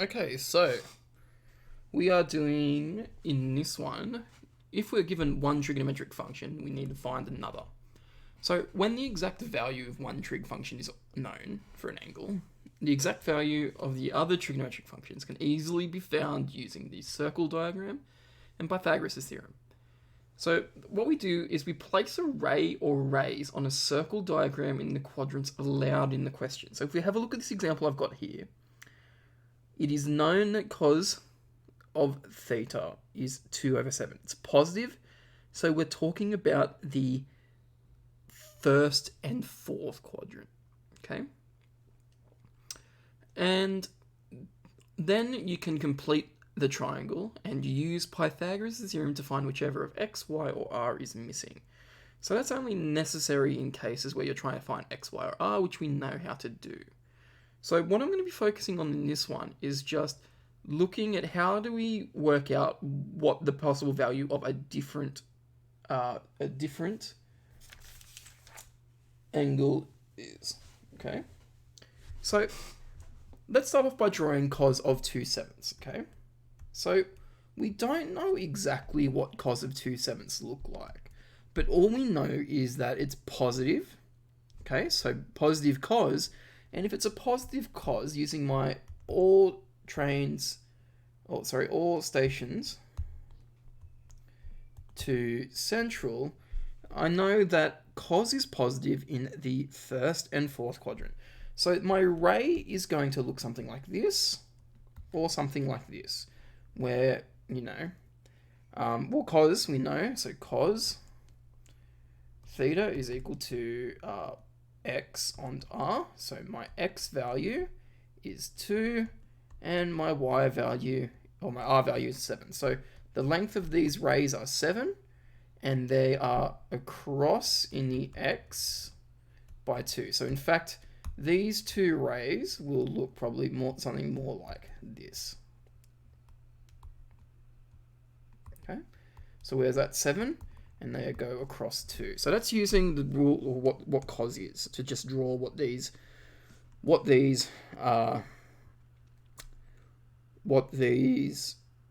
Okay, so we are doing in this one, if we're given one trigonometric function, we need to find another. So when the exact value of one trig function is known for an angle, the exact value of the other trigonometric functions can easily be found using the circle diagram and Pythagoras' theorem. So what we do is we place a ray or rays on a circle diagram in the quadrants allowed in the question. So if we have a look at this example I've got here, it is known that cos of theta is 2 over 7. It's positive, so we're talking about the first and fourth quadrant, okay? And then you can complete the triangle and use Pythagoras' theorem to find whichever of x, y, or r is missing. So that's only necessary in cases where you're trying to find x, y, or r, which we know how to do. So what I'm going to be focusing on in this one is just looking at how do we work out what the possible value of a different angle is. Okay, so let's start off by drawing cos of 2/7. Okay, so we don't know exactly what cos of 2/7 look like, but all we know is that it's positive. Okay, so positive cos, and if it's a positive cos, using my all stations to central, I know that cos is positive in the first and fourth quadrant. So my ray is going to look something like this, or something like this, where, cos, we know, so cos theta is equal to x on r, so my x value is 2, and my y value, or my r value is 7. So the length of these rays are 7, and they are across in the x by 2. So in fact, these two rays will look probably something more like this. Okay, so where's that 7? And they go across 2. So that's using the rule, or what cos is, to just draw what these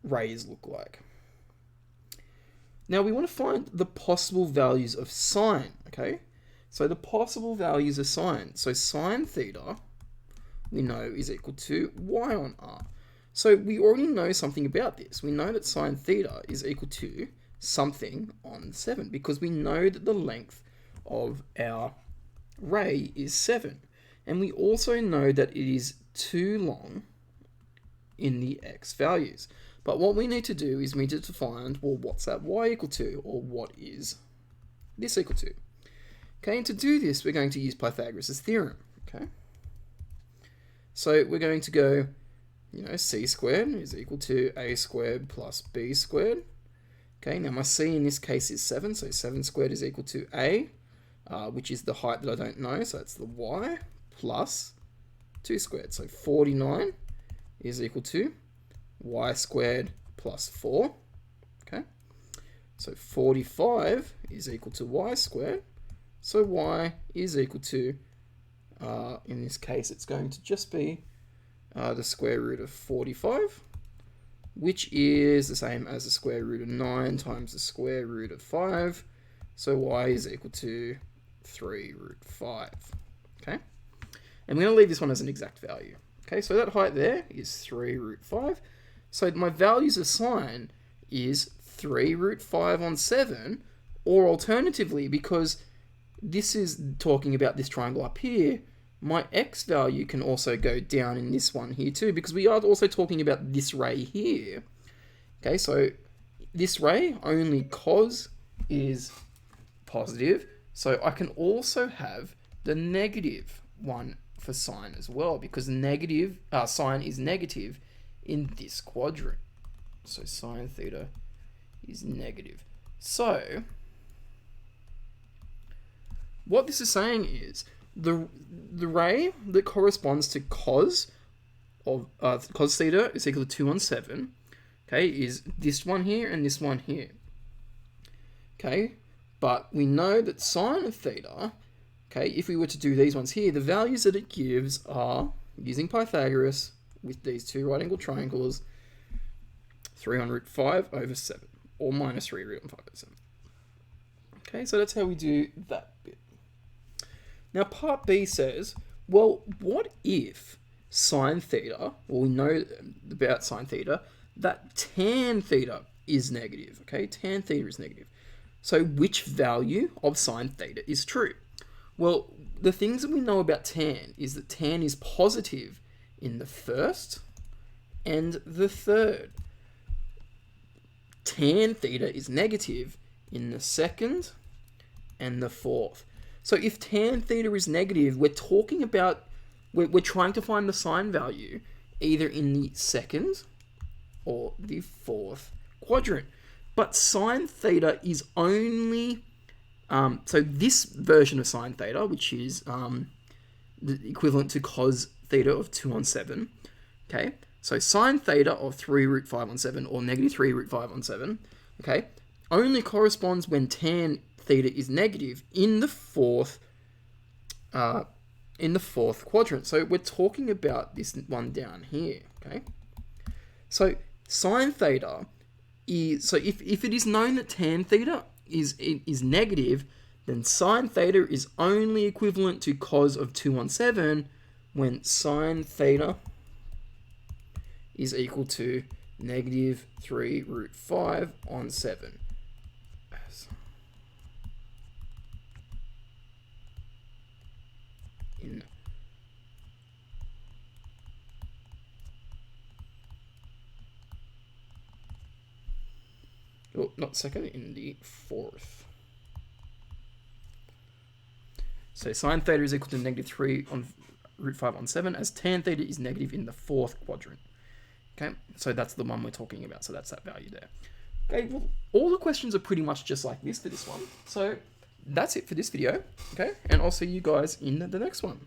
rays look like. Now we want to find the possible values of sine, okay? So the possible values of sine. So sine theta, we know, is equal to y on r. So we already know something about this. We know that sine theta is equal to something on 7, because we know that the length of our ray is 7. And we also know that it is too long in the x values. But what we need to do is we need to find, well, what's that y equal to, or what is this equal to? Okay, and to do this, we're going to use Pythagoras' theorem, okay? So we're going to go, c squared is equal to a squared plus b squared. Okay, now my c in this case is 7, so 7 squared is equal to a, which is the height that I don't know, so that's the y, plus 2 squared. So 49 is equal to y squared plus 4. Okay, so 45 is equal to y squared. So y is equal to, in this case, it's going to just be the square root of 45, which is the same as the square root of 9 times the square root of 5. So y is equal to 3 root 5. Okay, and we're going to leave this one as an exact value. Okay, so that height there is 3 root 5. So my values of sine is 3 root 5 on 7, or alternatively, because this is talking about this triangle up here, my x value can also go down in this one here too, because we are also talking about this ray here. Okay, so this ray, only cos is positive, so I can also have the negative one for sine as well, because sine is negative in this quadrant. So sine theta is negative. So what this is saying is the ray that corresponds to cos of cos theta is equal to 2 on 7. Okay, is this one here and this one here. Okay, but we know that sine of theta, okay, if we were to do these ones here, the values that it gives are, using Pythagoras, with these two right angle triangles, 3 on root 5 over 7, or minus 3 root 5 over 7. Okay, so that's how we do that bit. Now part B says, well, what if sine theta, well, we know about sine theta, that tan theta is negative, okay? Tan theta is negative. So which value of sine theta is true? Well, the things that we know about tan is that tan is positive in the first and the third. Tan theta is negative in the second and the fourth. So if tan theta is negative, we're talking about, we're trying to find the sine value either in the second or the fourth quadrant. But sine theta is only, so this version of sine theta, which is the equivalent to cos theta of 2 on 7, okay? So sine theta of 3 root 5 on 7 or negative 3 root 5 on 7, okay, only corresponds when tan theta is negative in the fourth quadrant. So we're talking about this one down here, okay? So sine theta is, so if it is known that tan theta is negative, then sine theta is only equivalent to cos of 2 on 7 when sine theta is equal to negative 3 root 5 on 7. Not second, in the fourth. So sine theta is equal to negative 3 on root 5 on 7, as tan theta is negative in the fourth quadrant. Okay, so that's the one we're talking about. So that's that value there. Okay, well, all the questions are pretty much just like this for this one. So that's it for this video. Okay, and I'll see you guys in the next one.